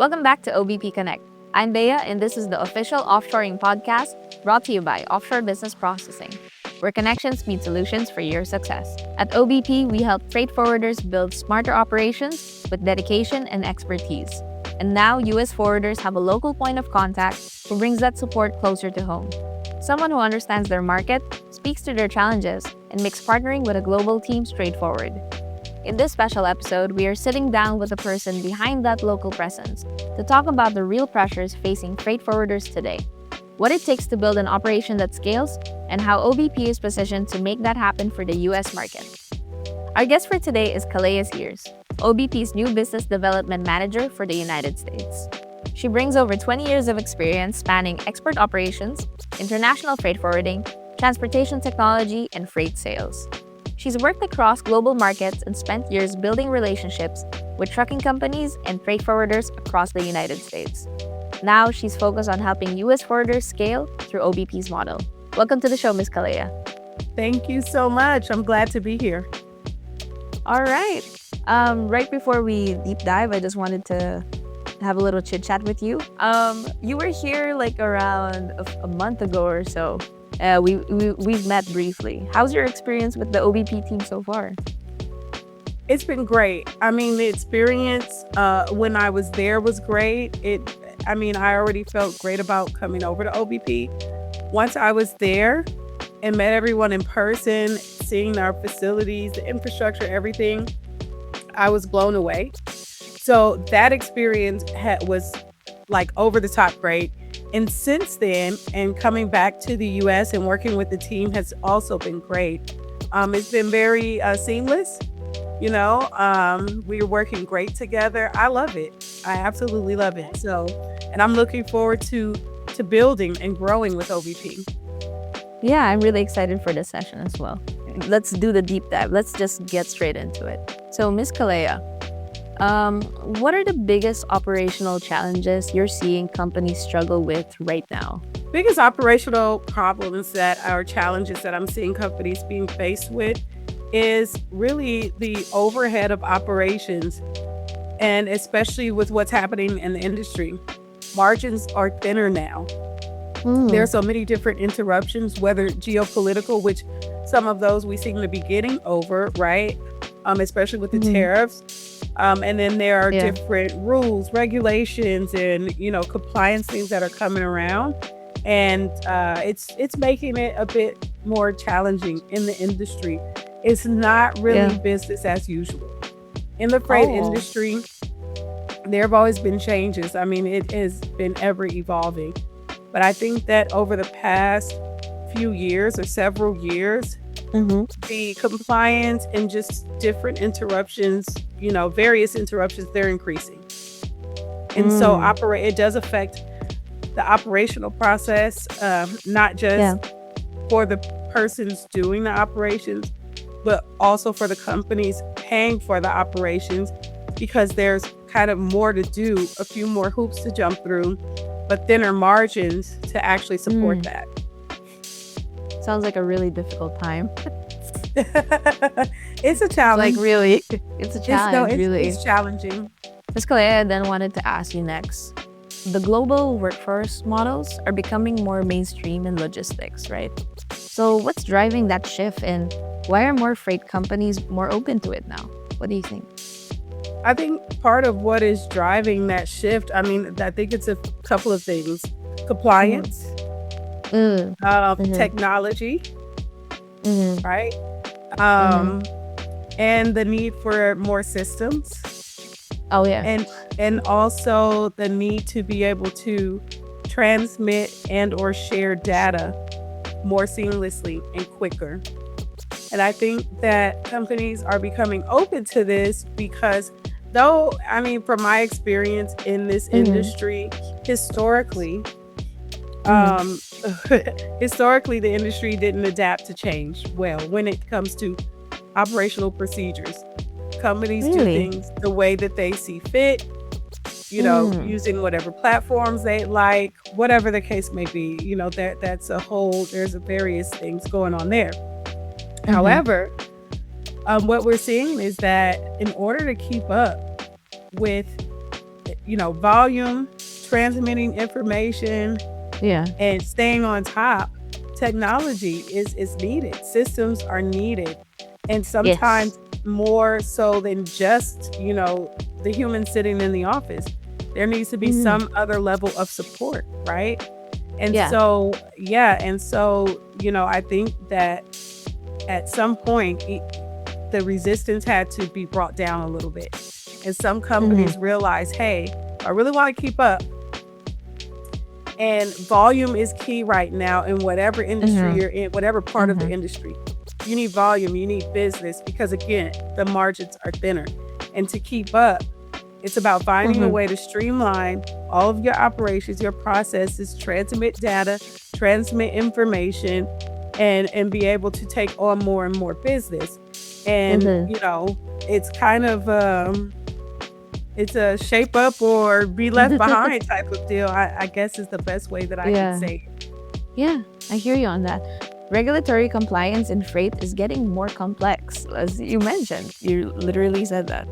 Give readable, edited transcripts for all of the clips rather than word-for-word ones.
Welcome back to OBP Connect. I'm Bea, and this is the official offshoring podcast brought to you by Offshore Business Processing, where connections meet solutions for your success. At OBP, we help freight forwarders build smarter operations with dedication and expertise. And now, U.S. forwarders have a local point of contact who brings that support closer to home. Someone who understands their market, speaks to their challenges, and makes partnering with a global team straightforward. In this special episode, we are sitting down with the person behind that local presence to talk about the real pressures facing freight forwarders today, what it takes to build an operation that scales, and how OBP is positioned to make that happen for the U.S. market. Our guest for today is Calaia Sears, OBP's new business development manager for the United States. She brings over 20 years of experience spanning export operations, international freight forwarding, transportation technology, and freight sales. She's worked across global markets and spent years building relationships with trucking companies and freight forwarders across the United States. Now, she's focused on helping U.S. forwarders scale through OBP's model. Welcome to the show, Ms. Calaia. Thank you so much. I'm glad to be here. All right. Right before we deep dive, I just wanted to have a little chit chat with you. You were here like around a month ago or so. We've met briefly. How's your experience with the OBP team so far? It's been great. I mean, the experience when I was there was great. I already felt great about coming over to OBP. Once I was there and met everyone in person, seeing our facilities, the infrastructure, everything, I was blown away. So that experience was like over the top great. And since then, and coming back to the U.S. and working with the team has also been great. It's been very seamless. We're working great together. I love it. I absolutely love it. And I'm looking forward to building and growing with OBP. Yeah, I'm really excited for this session as well. Let's do the deep dive. Let's just get straight into it. So, Ms. Calaia, what are the biggest operational challenges you're seeing companies struggle with right now? Biggest operational problems challenges that I'm seeing companies being faced with is really the overhead of operations, and especially with what's happening in the industry. Margins are thinner now. There are so many different interruptions, whether geopolitical, which some of those we seem to be getting over, right? Especially with the tariffs. And then there are different rules, regulations, and compliance things that are coming around, and it's making it a bit more challenging in the industry. It's not really business as usual in the freight industry. There have always been changes. I mean, it has been ever evolving, but I think that over the past few years or several years, the compliance and just different interruptions, various interruptions, they're increasing. And so it does affect the operational process, not just for the persons doing the operations, but also for the companies paying for the operations, because there's kind of more to do, a few more hoops to jump through, but thinner margins to actually support that. Sounds like a really difficult time. It's a challenge. Like, really, it's a challenge. It's challenging. Ms. Calaia, I then wanted to ask you next. The global workforce models are becoming more mainstream in logistics, right? So what's driving that shift, and why are more freight companies more open to it now? What do you think? I think part of what is driving that shift, I think it's a couple of things. Compliance, technology, right? And the need for more systems. Oh, yeah. And also the need to be able to transmit and or share data more seamlessly and quicker. And I think that companies are becoming open to this because from my experience in this industry, historically, the industry didn't adapt to change well when it comes to operational procedures. Companies do things the way that they see fit, using whatever platforms they like, whatever the case may be. There's various things going on there. However, what we're seeing is that in order to keep up with volume, transmitting information, Yeah. and staying on top. Technology is needed. Systems are needed. And Yes. sometimes more so than just, the human sitting in the office. There needs to be Mm-hmm. some other level of support, right? And Yeah. so, yeah. And so, I think that at some point, the resistance had to be brought down a little bit. And some Mm-hmm. companies realize, hey, I really want to keep up. And volume is key right now in whatever industry Mm-hmm. you're in, whatever part of the Mm-hmm. industry. You need volume, you need business because, again, the margins are thinner. And to keep up, it's about finding a Mm-hmm. way to streamline all of your operations, your processes, transmit data, transmit information, and be able to take on more and more business. And, Mm-hmm. it's kind of it's a shape up or be left behind type of deal. I guess is the best way that I can Yeah. say it. Yeah, I hear you on that. Regulatory compliance in freight is getting more complex, as you mentioned. You literally said that.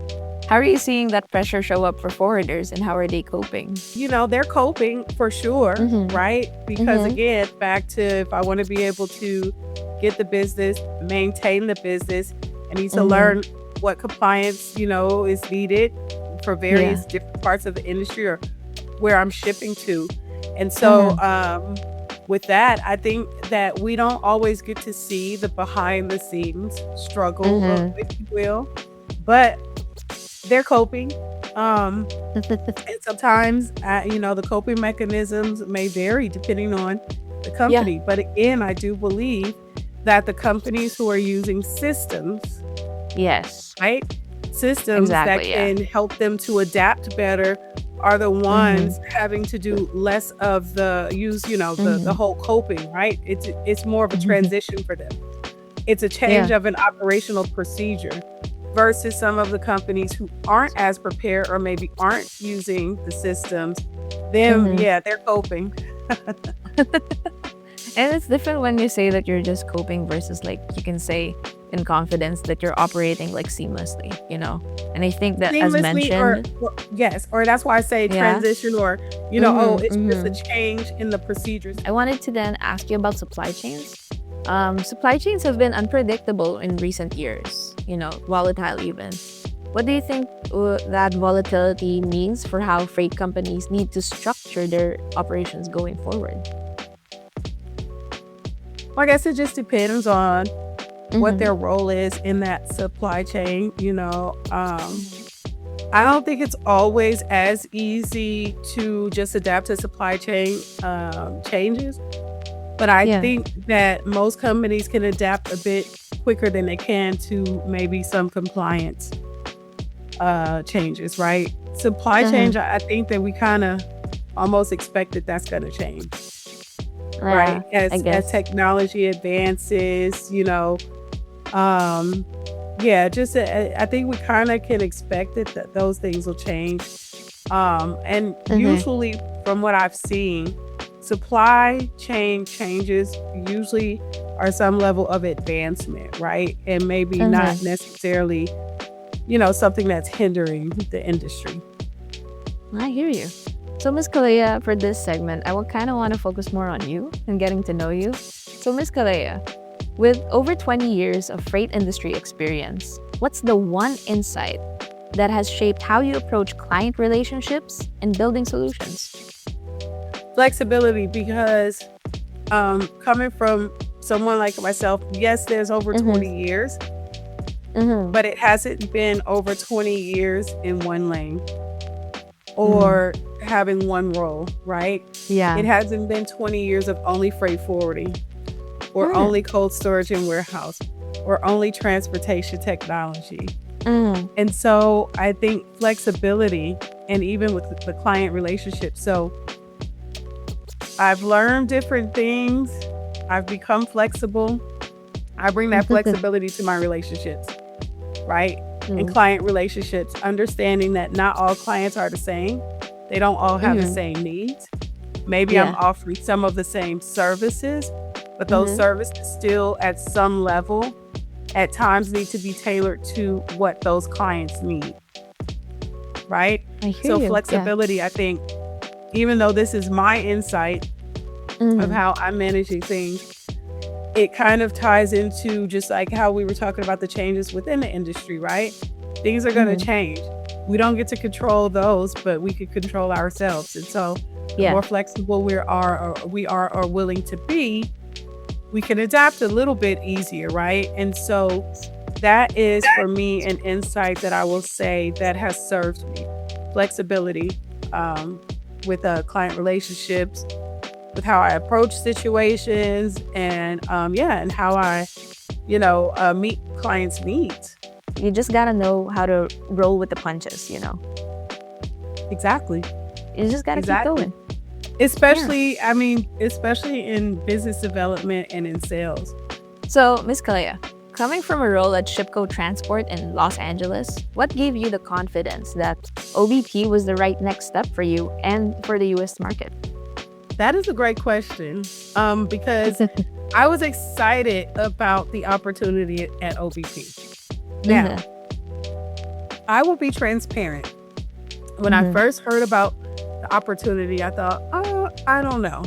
How are you seeing that pressure show up for forwarders and how are they coping? They're coping for sure, Mm-hmm. right? Because Mm-hmm. again, back to if I want to be able to get the business, maintain the business, I need to Mm-hmm. learn what compliance, is needed for Yeah. various different parts of the industry or where I'm shipping to. And so, Mm-hmm. with that, I think that we don't always get to see the behind the scenes struggle, Mm-hmm. if you will, but they're coping. And sometimes, the coping mechanisms may vary depending on the Yeah. company. But again, I do believe that the companies who are using systems, Yes. right? Systems that Exactly. Yeah. can help them to adapt better are the Mm-hmm. ones having to do less of the use, the Mm-hmm. whole coping, right? It's more of a transition for them. It's a change Yeah. of an operational procedure versus some of the companies who aren't as prepared or maybe aren't using the systems. Them, Mm-hmm. yeah, they're coping. And it's different when you say that you're just coping versus like you can say in confidence that you're operating like seamlessly, you know? And I think that as Seamlessly mentioned, or yes, or that's why I say yeah. transition or, oh, Mm-hmm. it's just a Mm-hmm. change in the procedures. I wanted to then ask you about supply chains. Supply chains have been unpredictable in recent years, volatile even. What do you think that volatility means for how freight companies need to structure their operations going forward? Well, I guess it just depends on what Mm-hmm. their role is in that supply chain, I don't think it's always as easy to just adapt to supply chain changes. But I Yeah. think that most companies can adapt a bit quicker than they can to maybe some compliance changes, right? Supply Uh-huh. change, I think that we kind of almost expect that that's going to change, right? Yeah, I As guess. technology advances, um, yeah, just I think we kind of can expect it that those things will change. And Uh-huh. usually, from what I've seen, supply chain changes usually are some level of advancement, right? And maybe Uh-huh. not necessarily, something that's hindering the industry. I hear you. So, Miss Kalea, for this segment, I will kind of want to focus more on you and getting to know you. So, Miss Kalea, with over 20 years of freight industry experience, what's the one insight that has shaped how you approach client relationships and building solutions? Flexibility, because coming from someone like myself, yes, there's over Mm-hmm. 20 years, Mm-hmm. but it hasn't been over 20 years in one lane Mm. or having one role, right? Yeah. It hasn't been 20 years of only freight forwarding or Mm. only cold storage and warehouse or only transportation technology. Mm. And so I think flexibility and even with the client relationship. So I've learned different things. I've become flexible. I bring that flexibility to my relationships, right? And Mm. client relationships, understanding that not all clients are the same. They don't all have the Mm-hmm. same needs. Maybe I'm Yeah. offering some of the same services, but those Mm-hmm. services still at some level at times need to be tailored to what those clients need. right? I hear So you. Yeah. flexibility, I think, even though this is my insight of Mm-hmm. how I'm managing things, it kind of ties into just like how we were talking about the changes within the industry, right? Things are going to Mm-hmm. change. We don't get to control those, but we can control ourselves. And so the Yeah. more flexible we are or willing to be, we can adapt a little bit easier, right? And so that is for me an insight that I will say that has served me. Flexibility um, with client relationships, with how I approach situations, and and how I, meet clients' needs. You just gotta know how to roll with the punches, Exactly. You just gotta keep Exactly. going. Yeah. Especially in business development and in sales. So, Miss Kalea, coming from a role at Shipco Transport in Los Angeles, what gave you the confidence that OBP was the right next step for you and for the US market? That is a great question because I was excited about the opportunity at OBP. Now, Mhm. I will be transparent. When I Mhm. first heard about the opportunity, I thought, oh, I don't know.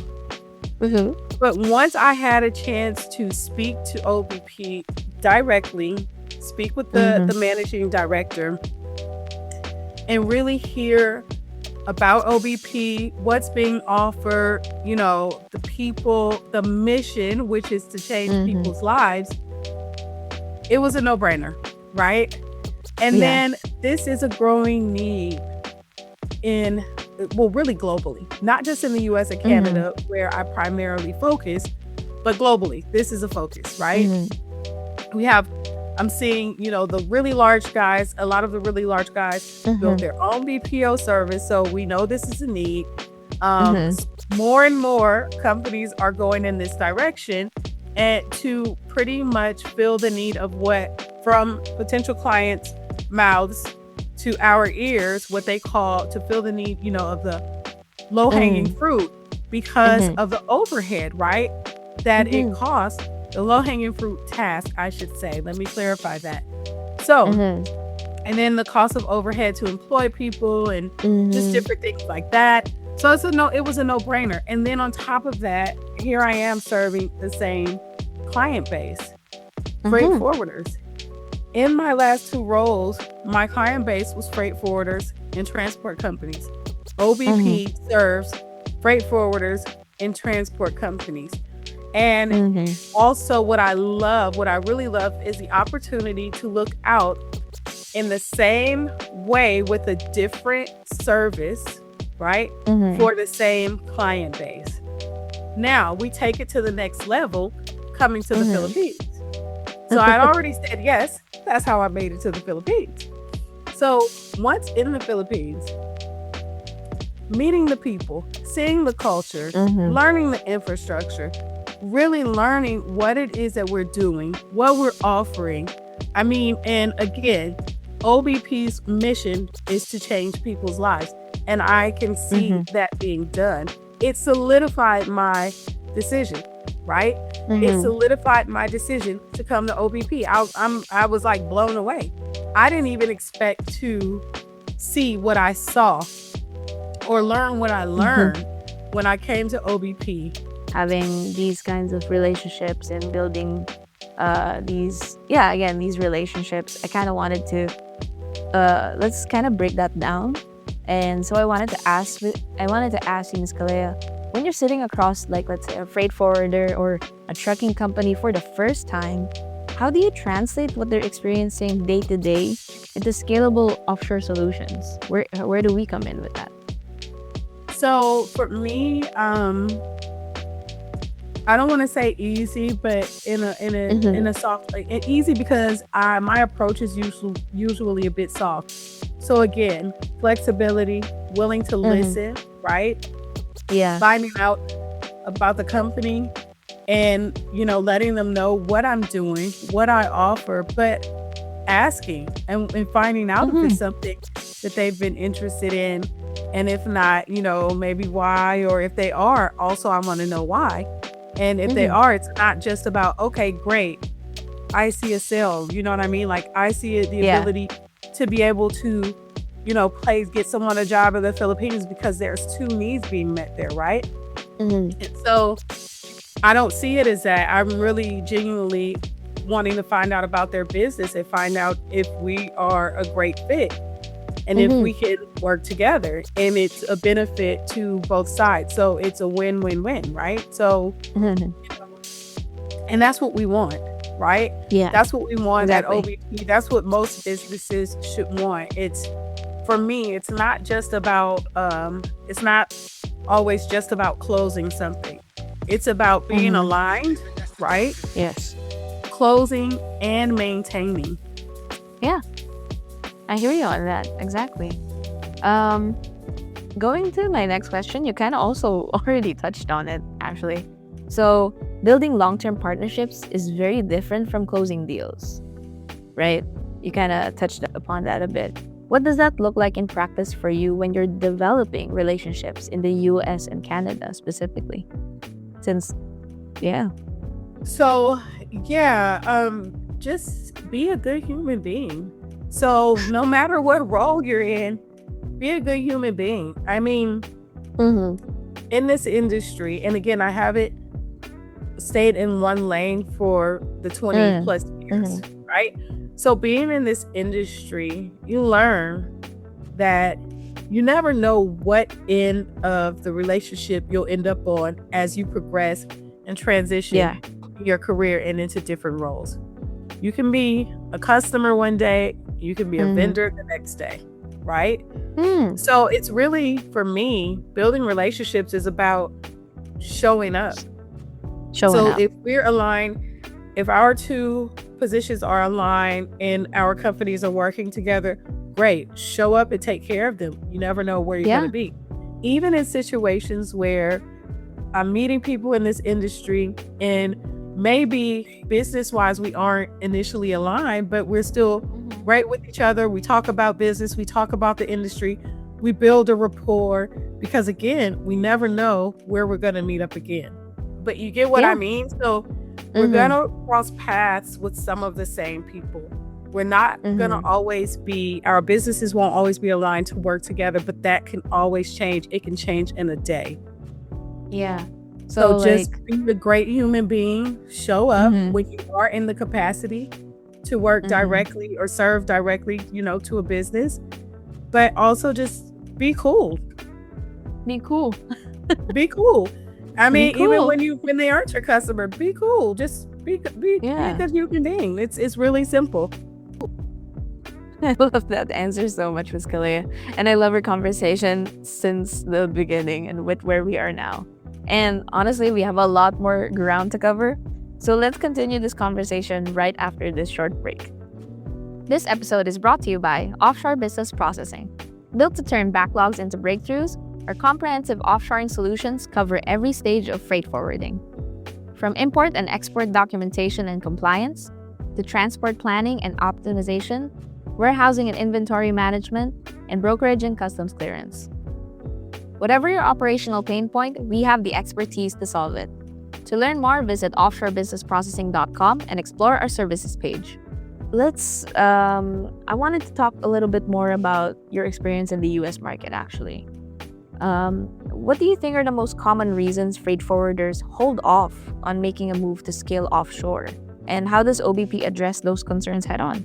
Mhm. But once I had a chance to speak to OBP directly, speak with the, Mhm. the managing director, and really hear about OBP, what's being offered, the people, the mission, which is to change Mhm. people's lives, it was a no brainer, right? And Yeah. then this is a growing need in, well, really globally, not just in the US and Mhm. Canada, where I primarily focus, but globally. This is a focus, right? Mhm. We have, I'm seeing, the really large guys, a lot of the really large guys built Mhm. their own BPO service. So we know this is a need. Mhm. More and more companies are going in this direction and to pretty much fill the need of what from potential clients' mouths to our ears, what they call to fill the need, of the low hanging Mhm. fruit because Mhm. of the overhead, right? That it Mhm. costs, the low hanging fruit task, I should say. Let me clarify that. So, Mhm. and then the cost of overhead to employ people and just Mhm. different things like that. So it was a no-brainer. And then on top of that, here I am serving the same client base, freight Mhm. forwarders. In my last two roles, my client base was freight forwarders and transport companies. Mhm. OBP serves freight forwarders and transport companies. And Mhm. also what I really love is the opportunity to look out in the same way with a different service, right? Mhm. For the same client base. Now we take it to the next level, coming to the Mhm. Philippines. So I'd already said yes. That's how I made it to the Philippines. So once in the Philippines, meeting the people, seeing the culture, Mhm. learning the infrastructure, really learning what it is that we're doing, what we're offering. And again, OBP's mission is to change people's lives. And I can see Mhm. that being done. It solidified my decision, right? It Mhm. solidified my decision to come to OBP. I was like blown away. I didn't even expect to see what I saw or learn what I Mhm. learned when I came to OBP. Having these kinds of relationships and building these relationships, I kind of wanted to let's kind of break that down. And so I wanted to ask you, Ms. Kalea, when you're sitting across, like, let's say, a freight forwarder or a trucking company for the first time, how do you translate what they're experiencing day to day into scalable offshore solutions? Where do we come in with that? So for me, I don't want to say easy, but in Mm-hmm. a soft, like easy because my approach is usually a bit soft. So again, flexibility, willing to Mm-hmm. listen, right? Yeah. Finding out about the company and letting them know what I'm doing, what I offer, but asking and finding out if Mm-hmm. it's something that they've been interested in. And if not, maybe why, or if they are, also I want to know why. And if they Mm-hmm. are, it's not just about, okay, great, I see a sale. You know what I mean? Like I see the Yeah. ability to be able to get someone a job in the Philippines because there's two needs being met there, right? Mhm. And so I don't see it as that. I'm really genuinely wanting to find out about their business and find out if we are a great fit and if Mhm. we can work together and it's a benefit to both sides. So it's a win-win-win, right? So, Mhm. and that's what we want, right? Yeah, That's what we want at exactly. OBP. That's what most businesses should want. For me, it's not just about it's not always just about closing something. It's about being Mhm. aligned, right? Yes. Closing and maintaining. Yeah, I hear you on that. Exactly. Um, Going to my next question, you kind of also already touched on it, actually. So, building long-term partnerships is very different from closing deals, right? You kind of touched upon that a bit. What does that look like in practice for you when you're developing relationships in the US and Canada specifically? Since, yeah. So, yeah, just be a good human being. So, no matter what role you're in, be a good human being. I mean, Mm-hmm. in this industry, and again, I haven't stayed in one lane for the 20 plus years, Mm-hmm. right? So, being in this industry, you learn that you never know what end of the relationship you'll end up on as you progress and transition Yeah. your career and into different roles. You can be a customer one day, you can be a Mm-hmm. vendor the next day, right? Mm. So it's really, for me, building relationships is about showing up. Showing So up. if we're aligned, if our two positions are aligned and our companies are working together, great. Show up and take care of them. You never know where you're going Yeah. to be. Even in situations where I'm meeting people in this industry and maybe business wise we aren't initially aligned, but we're still Mhm. right with each other. We talk about business, we talk about the industry, we build a rapport because again, we never know where we're going to meet up again. But you get what I Yeah. mean? So we're going Mm-hmm. to cross paths with some of the same people. We're not going to Mm-hmm. always be, our businesses won't always be aligned to work together, but that can always change. It can change in a day. Yeah. So So just like, be a great human being, show up mm-hmm. when you are in the capacity to work Mm-hmm. directly or serve directly, to a business, but also just be cool. Be cool. Be cool. I Be mean, even cool. when they aren't your customer, be cool. Just be a Yeah. good human being. It's really simple. I love that answer so much, Miss Calaia. And I love our conversation since the beginning and with where we are now. And honestly, we have a lot more ground to cover. So let's continue this conversation right after this short break. This episode is brought to you by Offshore Business Processing. Built to turn backlogs into breakthroughs, our comprehensive offshoring solutions cover every stage of freight forwarding. From import and export documentation and compliance, to transport planning and optimization, warehousing and inventory management, and brokerage and customs clearance. Whatever your operational pain point, we have the expertise to solve it. To learn more, visit offshorebusinessprocessing.com and explore our services page. I wanted to talk a little bit more about your experience in the US market, actually. What do you think are the most common reasons freight forwarders hold off on making a move to scale offshore? And how does OBP address those concerns head on?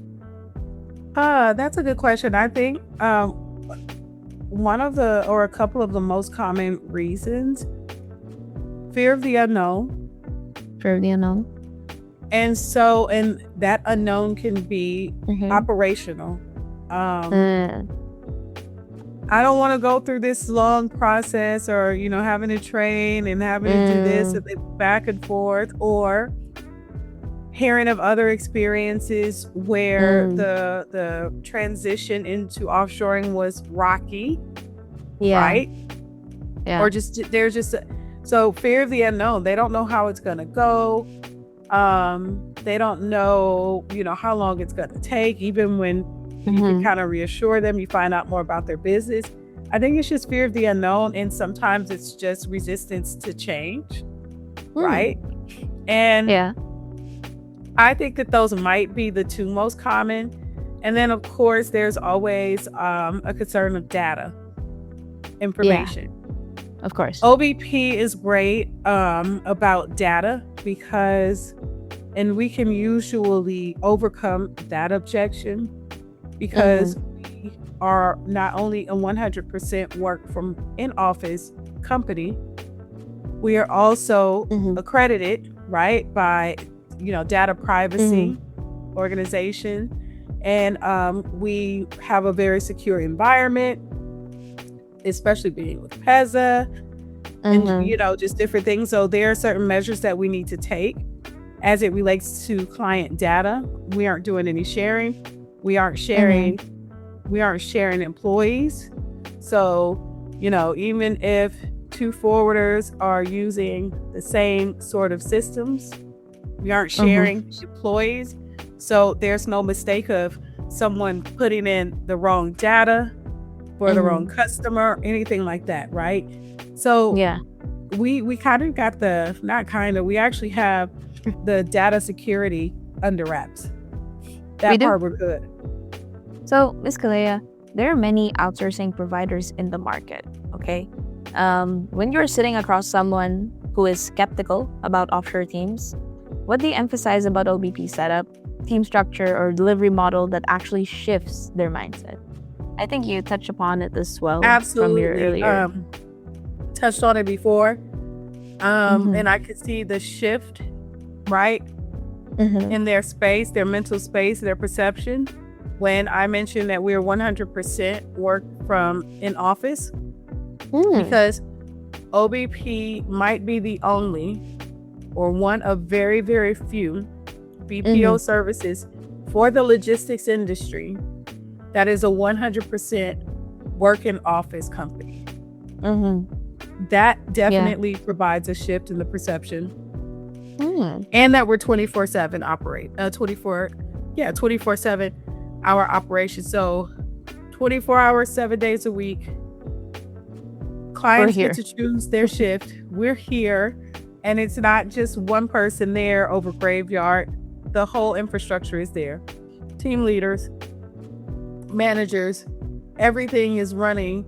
That's a good question. I think one of the or a couple of the most common reasons, fear of the unknown. For the unknown? And that unknown can be operational. Mm. I don't want to go through this long process or, having to train and having to do this and then back and forth, or hearing of other experiences where the transition into offshoring was rocky, Yeah. right? Yeah. Or so fear of the unknown. They don't know how it's going to go. They don't know, how long it's going to take, even when you can kind of reassure them, you find out more about their business. I think it's just fear of the unknown, and sometimes it's just resistance to change, right? And Yeah. I think that those might be the two most common. And then, of course, there's always a concern of data information. Of course. OBP is great about data and we can usually overcome that objection because we are not only a 100% work from in-office company, we are also accredited, right, by, data privacy organization. And we have a very secure environment, especially being with PEZA and, just different things. So there are certain measures that we need to take as it relates to client data. We aren't doing any sharing. We aren't sharing employees. So, even if two forwarders are using the same sort of systems, we aren't sharing employees. So there's no mistake of someone putting in the wrong data for the wrong customer, anything like that, right? So we kind of got we actually have the data security under wraps. That part we're good. So, Ms. Calaia, there are many outsourcing providers in the market, okay? When you're sitting across someone who is skeptical about offshore teams, what do you emphasize about OBP setup, team structure, or delivery model that actually shifts their mindset? I think you touched upon it as well. Absolutely. From your earlier. Touched on it before. And I could see the shift, right, in their space, their mental space, their perception. When I mentioned that we're 100% work from in office, because OBP might be the only or one of very, very few BPO services for the logistics industry that is a 100% work in office company. That definitely provides a shift in the perception. And that we're 24/7 operate 24/7 hour operation. So 24 hours, 7 days a week. Clients get to choose their shift. We're here. And it's not just one person there over graveyard. The whole infrastructure is there. Team leaders, managers, everything is running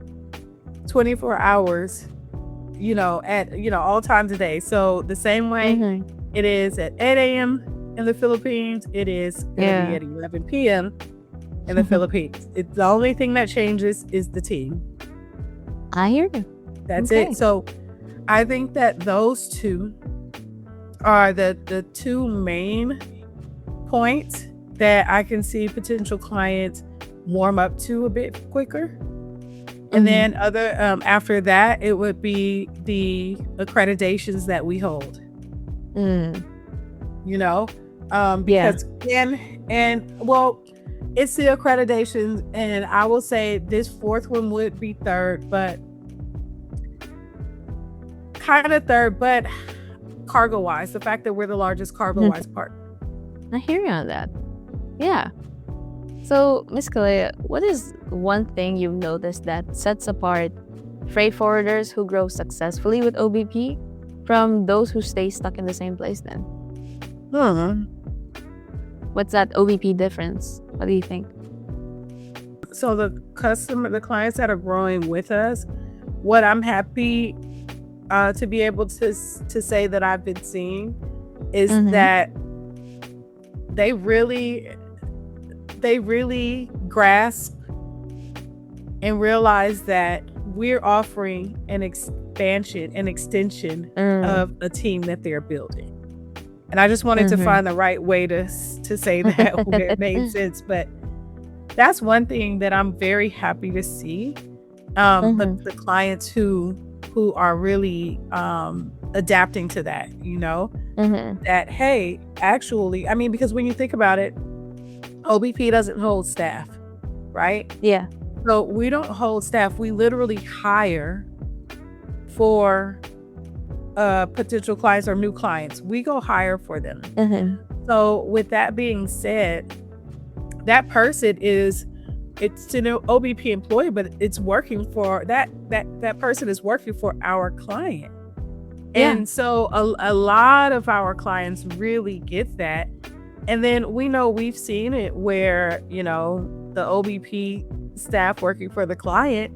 24 hours, at, all times a day. So the same way it is at 8 a.m. in the Philippines, it is going to be at 11 p.m. in the Philippines. It's the only thing that changes is the team. I hear you. That's it. So I think that those two are the two main points that I can see potential clients warm up to a bit quicker. And then after that, it would be the accreditations that we hold. Because it's the accreditations, and I will say this fourth one would be third, but kind of third, but cargo wise, the fact that we're the largest cargo wise partner. I hear you on that. Yeah. So, Ms. Calaia, what is one thing you've noticed that sets apart freight forwarders who grow successfully with OBP from those who stay stuck in the same place then? What's that OBP difference? What do you think? So the clients that are growing with us, what I'm happy to be able to say that I've been seeing is that they really grasp and realize that we're offering an extension of a team that they're building. And I just wanted to find the right way to say that where it made sense. But that's one thing that I'm very happy to see. The clients who are really adapting to that, that, hey, actually, I mean, because when you think about it, OBP doesn't hold staff, right? Yeah. So we don't hold staff. We literally hire for potential clients or new clients. We go hire for them. So with that being said, that person it's an OBP employee, but it's working for that person is working for our client. And so a lot of our clients really get that. And then we know we've seen it where, the OBP staff working for the client,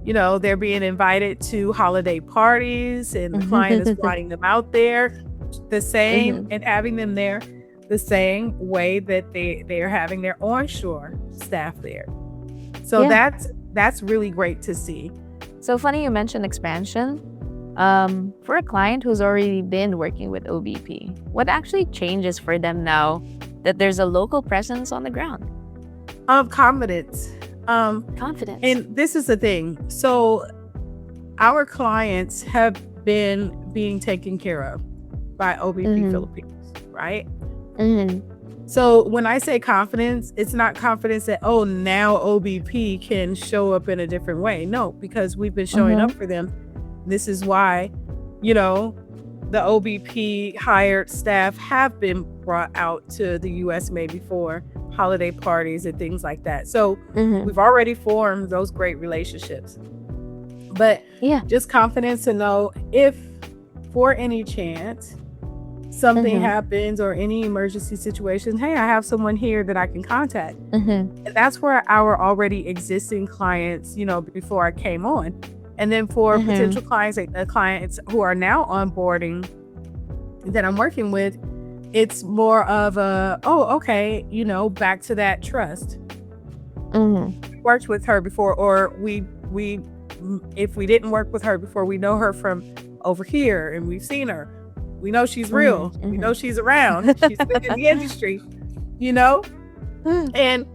they're being invited to holiday parties and the client is flying them out there the same and having them there the same way that they are having their onshore staff there. So that's really great to see. So funny you mentioned expansion. For a client who's already been working with OBP, what actually changes for them now that there's a local presence on the ground? Confidence. Confidence. And this is the thing. So our clients have been being taken care of by OBP Philippines, right? So when I say confidence, it's not confidence that, oh, now OBP can show up in a different way. No, because we've been showing up for them. This is why, the OBP hired staff have been brought out to the U.S. maybe for holiday parties and things like that. So we've already formed those great relationships. But just confidence to know if for any chance something happens or any emergency situation, hey, I have someone here that I can contact. And that's where our already existing clients, before I came on. And then for potential clients, clients who are now onboarding that I'm working with, it's more of a, back to that trust. We worked with her before, or we if we didn't work with her before, we know her from over here and we've seen her. We know she's real. We know she's around. She's been in the industry, and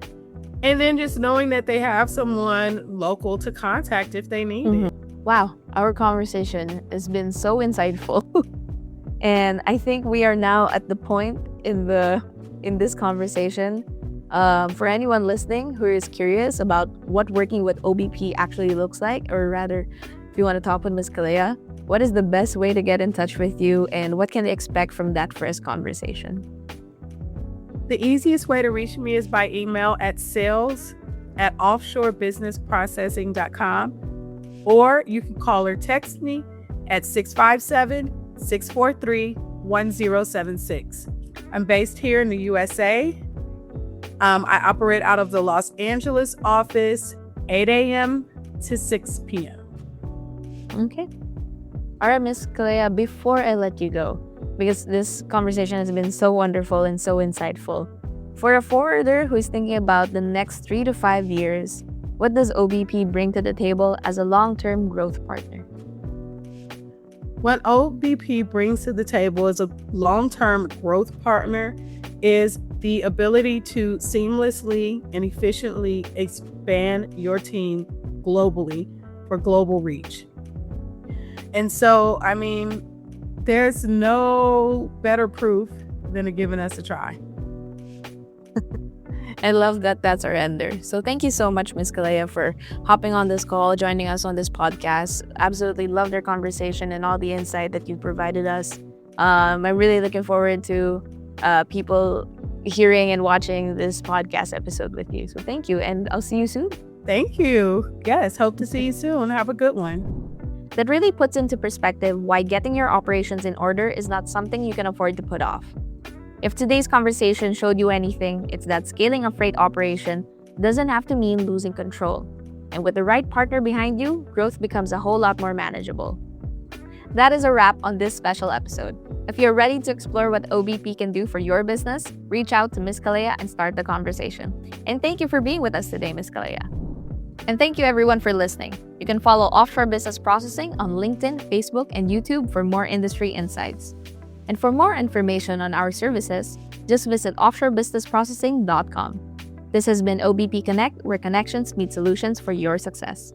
then just knowing that they have someone local to contact if they need it. Wow, our conversation has been so insightful. And I think we are now at the point in this conversation, for anyone listening who is curious about what working with OBP actually looks like, or rather, if you want to talk with Ms. Calaia, what is the best way to get in touch with you and what can they expect from that first conversation? The easiest way to reach me is by email at sales@offshorebusinessprocessing.com, or you can call or text me at 657-643-1076. I'm based here in the USA. I operate out of the Los Angeles office, 8 a.m. to 6 p.m. Okay. All right, Ms. Calaia, before I let you go, because this conversation has been so wonderful and so insightful, for a forwarder who is thinking about the next 3 to 5 years, what does OBP bring to the table as a long-term growth partner? What OBP brings to the table as a long-term growth partner is the ability to seamlessly and efficiently expand your team globally for global reach. And so, there's no better proof than giving us a try. I love that that's our ender. So thank you so much, Ms. Calaia, for hopping on this call, joining us on this podcast. Absolutely loved our conversation and all the insight that you provided us. I'm really looking forward to people hearing and watching this podcast episode with you. So thank you, and I'll see you soon. Thank you. Yes, hope to see you soon. Have a good one. That really puts into perspective why getting your operations in order is not something you can afford to put off. If today's conversation showed you anything, it's that scaling a freight operation doesn't have to mean losing control. And with the right partner behind you, growth becomes a whole lot more manageable. That is a wrap on this special episode. If you're ready to explore what OBP can do for your business, reach out to Ms. Calaia and start the conversation. And thank you for being with us today, Ms. Calaia. And thank you everyone for listening. You can follow Offshore Business Processing on LinkedIn, Facebook, and YouTube for more industry insights. And for more information on our services, just visit offshorebusinessprocessing.com. This has been OBP Connect, where connections meet solutions for your success.